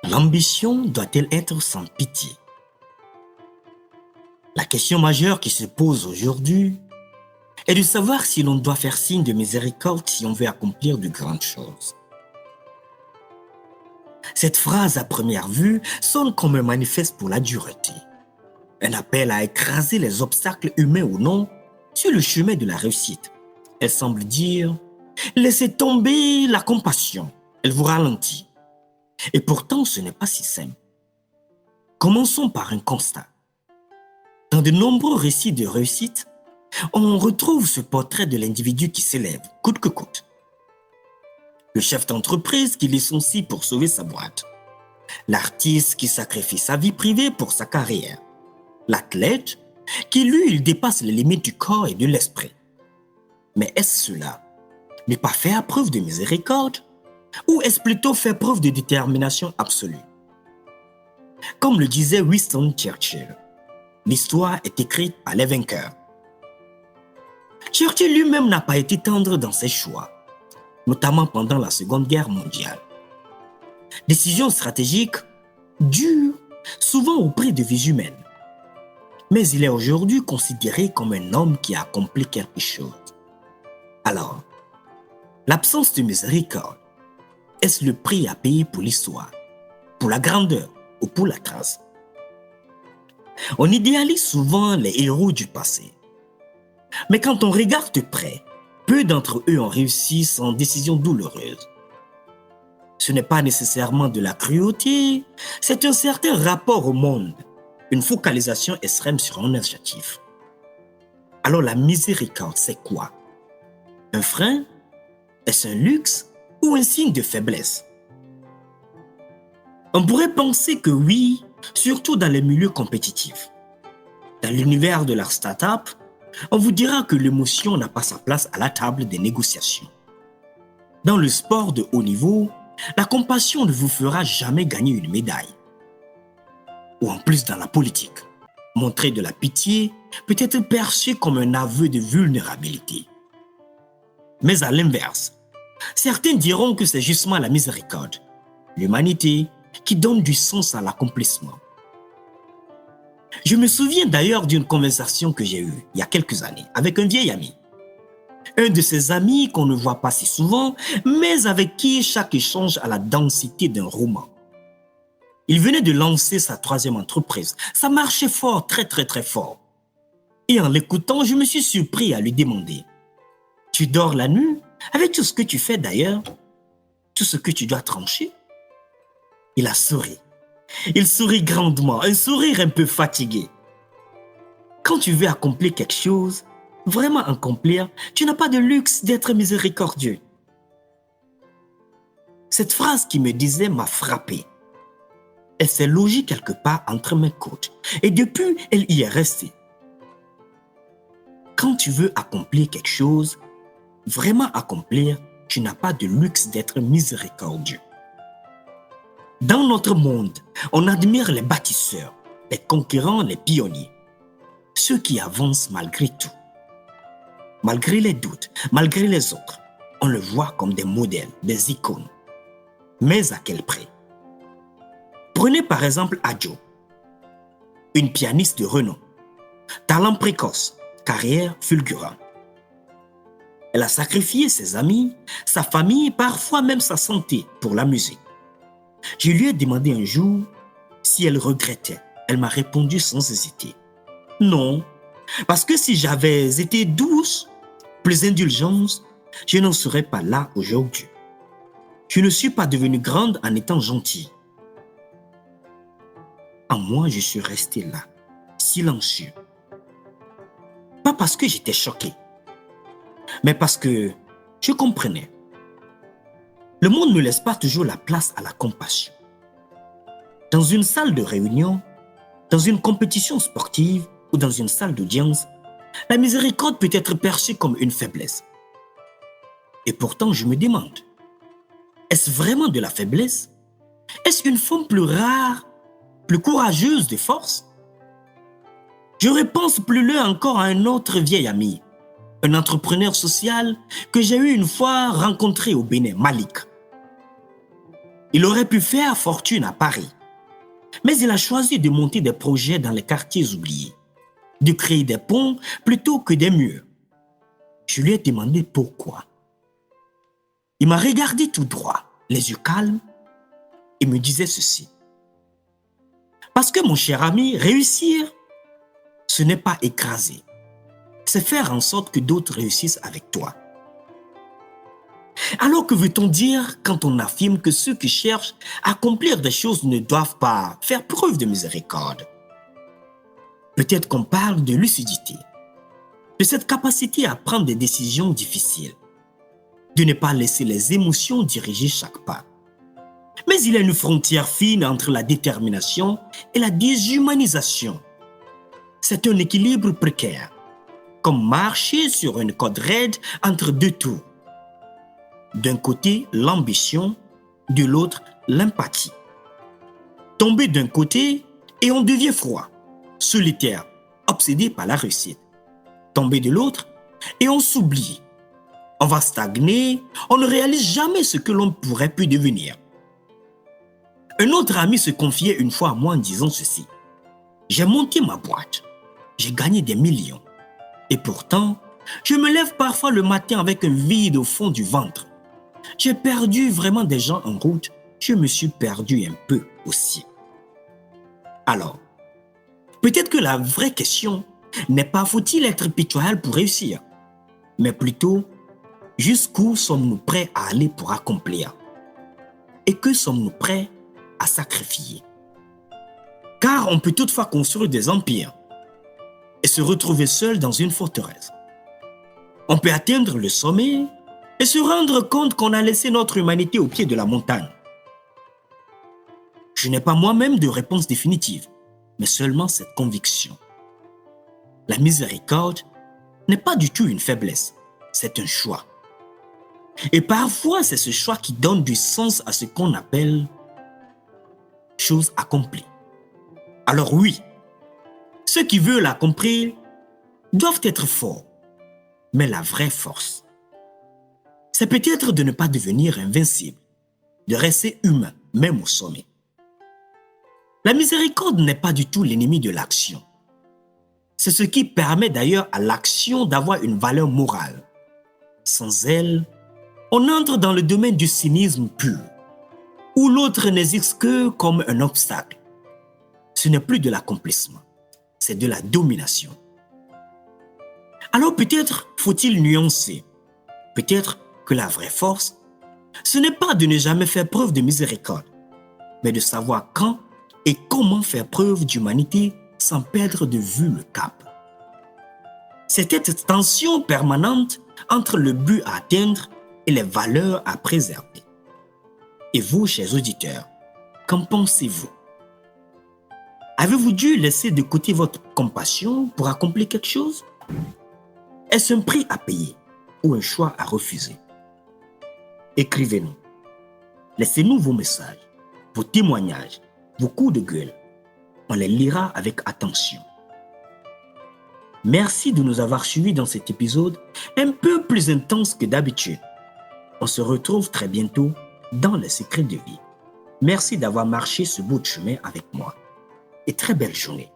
L'ambition doit-elle être sans pitié? La question majeure qui se pose aujourd'hui est de savoir si l'on doit faire signe de miséricorde si on veut accomplir de grandes choses. Cette phrase à première vue sonne comme un manifeste pour la dureté, un appel à écraser les obstacles humains ou non sur le chemin de la réussite. Elle semble dire « Laissez tomber la compassion, elle vous ralentit ». Et pourtant, ce n'est pas si simple. Commençons par un constat. Dans de nombreux récits de réussite, on retrouve ce portrait de l'individu qui s'élève, coûte que coûte. Le chef d'entreprise qui licencie pour sauver sa boîte. L'artiste qui sacrifie sa vie privée pour sa carrière. L'athlète qui, lui, il dépasse les limites du corps et de l'esprit. Mais est-ce cela ne pas faire preuve de miséricorde ou est-ce plutôt faire preuve de détermination absolue? Comme le disait Winston Churchill, l'histoire est écrite par les vainqueurs. Churchill lui-même n'a pas été tendre dans ses choix, notamment pendant la Seconde Guerre mondiale. Décisions stratégiques dures, souvent au prix de vies humaines. Mais il est aujourd'hui considéré comme un homme qui a accompli quelque chose. Alors, l'absence de miséricorde, est-ce le prix à payer pour l'histoire, pour la grandeur ou pour la trace? On idéalise souvent les héros du passé. Mais quand on regarde de près, peu d'entre eux ont réussi sans décision douloureuse. Ce n'est pas nécessairement de la cruauté, c'est un certain rapport au monde, une focalisation extrême sur un objectif. Alors la miséricorde, c'est quoi? Un frein? Est-ce un luxe ou un signe de faiblesse? On pourrait penser que oui, surtout dans les milieux compétitifs. Dans l'univers de la start-up, on vous dira que l'émotion n'a pas sa place à la table des négociations. Dans le sport de haut niveau, la compassion ne vous fera jamais gagner une médaille. Ou en plus dans la politique, montrer de la pitié peut être perçu comme un aveu de vulnérabilité. Mais à l'inverse, certains diront que c'est justement la miséricorde, l'humanité, qui donne du sens à l'accomplissement. Je me souviens d'ailleurs d'une conversation que j'ai eue il y a quelques années avec un vieil ami. Un de ces amis qu'on ne voit pas si souvent, mais avec qui chaque échange a la densité d'un roman. Il venait de lancer sa 3e entreprise. Ça marchait fort, très fort. Et en l'écoutant, je me suis surpris à lui demander « Tu dors la nuit avec tout ce que tu fais d'ailleurs, tout ce que tu dois trancher ?» Il a souri. Il sourit grandement, un sourire un peu fatigué. Quand tu veux accomplir quelque chose, vraiment accomplir, tu n'as pas de luxe d'être miséricordieux. Cette phrase qui me disait m'a frappé. Elle s'est logée quelque part entre mes côtes et depuis, elle y est restée. Quand tu veux accomplir quelque chose, vraiment accomplir, tu n'as pas de luxe d'être miséricordieux. Dans notre monde, on admire les bâtisseurs, les conquérants, les pionniers, ceux qui avancent malgré tout. Malgré les doutes, malgré les autres, on le voit comme des modèles, des icônes. Mais à quel prix? Prenez par exemple Adjo, une pianiste de renom, talent précoce, carrière fulgurante. Elle a sacrifié ses amis, sa famille, parfois même sa santé pour la musique. Je lui ai demandé un jour si elle regrettait. Elle m'a répondu sans hésiter. Non, parce que si j'avais été douce, plus indulgente, je n'en serais pas là aujourd'hui. Je ne suis pas devenue grande en étant gentille. En moi, je suis resté là, silencieux. Pas parce que j'étais choqué, mais parce que je comprenais. Le monde ne laisse pas toujours la place à la compassion. Dans une salle de réunion, dans une compétition sportive ou dans une salle d'audience, la miséricorde peut être perçue comme une faiblesse. Et pourtant, je me demande, est-ce vraiment de la faiblesse? Est-ce une forme plus rare, plus courageuse de force? Je repense plus loin encore à un autre vieil ami, un entrepreneur social que j'ai eu une fois rencontré au Bénin, Malik. Il aurait pu faire fortune à Paris, mais il a choisi de monter des projets dans les quartiers oubliés, de créer des ponts plutôt que des murs. Je lui ai demandé pourquoi. Il m'a regardé tout droit, les yeux calmes, et me disait ceci. Parce que mon cher ami, réussir, ce n'est pas écraser, c'est faire en sorte que d'autres réussissent avec toi. Alors que veut-on dire quand on affirme que ceux qui cherchent à accomplir des choses ne doivent pas faire preuve de miséricorde? Peut-être qu'on parle de lucidité, de cette capacité à prendre des décisions difficiles, de ne pas laisser les émotions diriger chaque pas. Mais il y a une frontière fine entre la détermination et la déshumanisation. C'est un équilibre précaire, comme marcher sur une corde raide entre deux tours. D'un côté, l'ambition, de l'autre, l'empathie. Tomber d'un côté et on devient froid, solitaire, obsédé par la réussite. Tomber de l'autre et on s'oublie. On va stagner, on ne réalise jamais ce que l'on pourrait plus devenir. Un autre ami se confiait une fois à moi en disant ceci. J'ai monté ma boîte, j'ai gagné des millions. Et pourtant, je me lève parfois le matin avec un vide au fond du ventre. J'ai perdu vraiment des gens en route, je me suis perdu un peu aussi. Alors, peut-être que la vraie question n'est pas faut-il être pitoyable pour réussir, mais plutôt jusqu'où sommes-nous prêts à aller pour accomplir et que sommes-nous prêts à sacrifier. Car on peut toutefois construire des empires et se retrouver seul dans une forteresse. On peut atteindre le sommet et se rendre compte qu'on a laissé notre humanité au pied de la montagne. Je n'ai pas moi-même de réponse définitive, mais seulement cette conviction. La miséricorde n'est pas du tout une faiblesse, c'est un choix. Et parfois, c'est ce choix qui donne du sens à ce qu'on appelle chose accomplie. Alors oui, ceux qui veulent l'accomplir doivent être forts, mais la vraie force, c'est peut-être de ne pas devenir invincible, de rester humain, même au sommet. La miséricorde n'est pas du tout l'ennemi de l'action. C'est ce qui permet d'ailleurs à l'action d'avoir une valeur morale. Sans elle, on entre dans le domaine du cynisme pur, où l'autre n'existe que comme un obstacle. Ce n'est plus de l'accomplissement, c'est de la domination. Alors peut-être faut-il nuancer. Peut-être que la vraie force, ce n'est pas de ne jamais faire preuve de miséricorde, mais de savoir quand et comment faire preuve d'humanité sans perdre de vue le cap. C'est cette tension permanente entre le but à atteindre et les valeurs à préserver. Et vous, chers auditeurs, qu'en pensez-vous? Avez-vous dû laisser de côté votre compassion pour accomplir quelque chose? Est-ce un prix à payer ou un choix à refuser? Écrivez-nous. Laissez-nous vos messages, vos témoignages, vos coups de gueule. On les lira avec attention. Merci de nous avoir suivis dans cet épisode un peu plus intense que d'habitude. On se retrouve très bientôt dans les secrets de vie. Merci d'avoir marché ce bout de chemin avec moi et très belle journée.